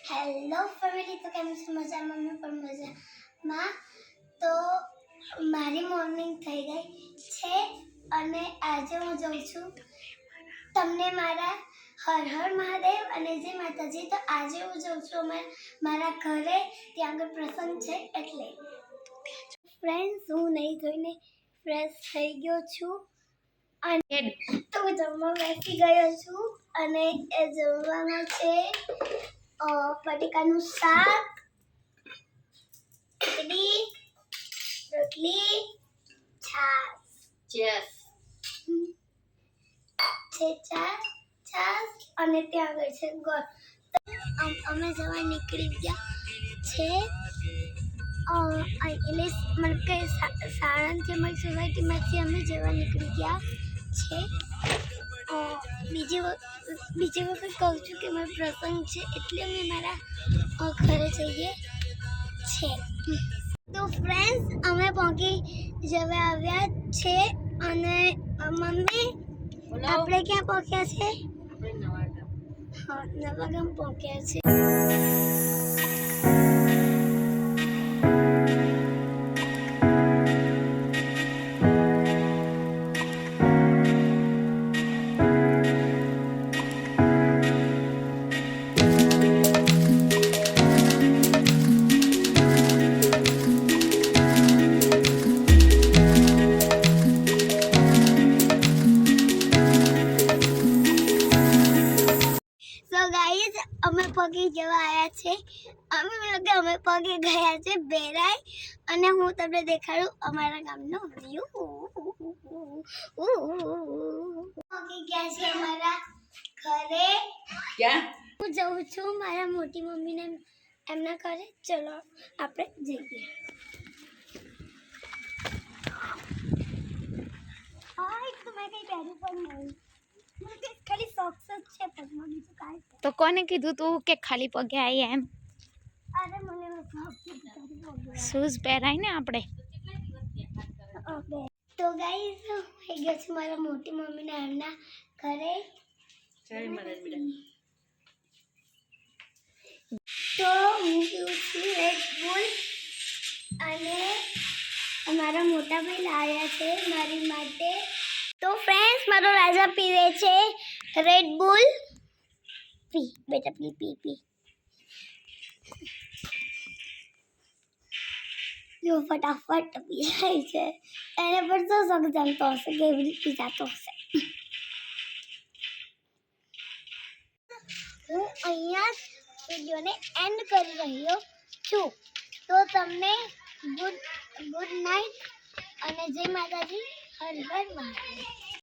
Hello family, તો કેમ છો? મજામાં? મેં પણ મજામાં. તો મારી મોર્નિંગ થઈ ગઈ છે અને આજે હું જાઉં છું તમને મારા હર હર મહાદેવ અને જય માતાજી. તો આજે હું જાઉં છું મારા ઘરે, ત્યાં આગળ પ્રસંગ છે એટલે. ફ્રેન્ડ્સ, હું નહીં ધોઈને ફ્રેશ થઈ ગયો છું અને તો હું જમવા બેસી ગયો છું અને એ જમવામાં છે બટેકાનું શાક, ખીચડી, રોટલી, છાશ અને ત્યાં આગળ છે ગોળ. અમે જવા નીકળી ગયા છે એટલે મતલબ કે સાણંદથી અમારી સોસાયટીમાંથી અમે જવા નીકળી ગયા છે. બીજી વખત કહું છું કે મારો પ્રસંગ છે એટલે અમે મારા ઘરે જઈએ છે. તો ફ્રેન્ડ્સ, અમે પહોંચી જવા આવ્યા છે અને મમ્મી આપણે ક્યાં પહોંચ્યા છે? નવાગામ પહોંચ્યા છે. અમે પગે જવા આવ્યા છે. અમે પગે ગયા છે બેરાઈ અને હું તમને દેખાડું અમારા ગામનો વ્યૂ. પગે ગયા છે અમારા ઘરે. ક્યાં? હું જઉં છું મારા મોટી મમ્મીને એમના ઘરે. ચલો આપણે જઈએ. તો મેં કઈ પહેર્યું પણ નહીં. ખાલી સોક્સ જ છે પગમાં, બીજું કાંઈ. તો કોને કીધું તું કે ખાલી પગે આવી એમ? અરે મને શૂઝ પહેરાય ને આપણે. ઓકે, તો ગાઈસ થઈ ગયો છે મારા મોટી મમ્મીને એમના ઘરે. તો હું પીઉં છું રેડ બુલ અને અમારા મોટા ભાઈ લાવ્યા છે મારી માટે. તો ફ્રેન્ડ્સ, મારો રાજા પીવે છે રેડ બુલ. પી બેટા, પી પી પી. જો ફટાફટ પી જાય છે. એને પર તો શક જમતો હશે, કેવી રીતે પીજાતો હશે. હું અહીંયા વિડીયોને એન્ડ કરી રહ્યો છું. તો તમને ગુડ નાઇટ અને જય માતાજી. હર હર મહાદેવ.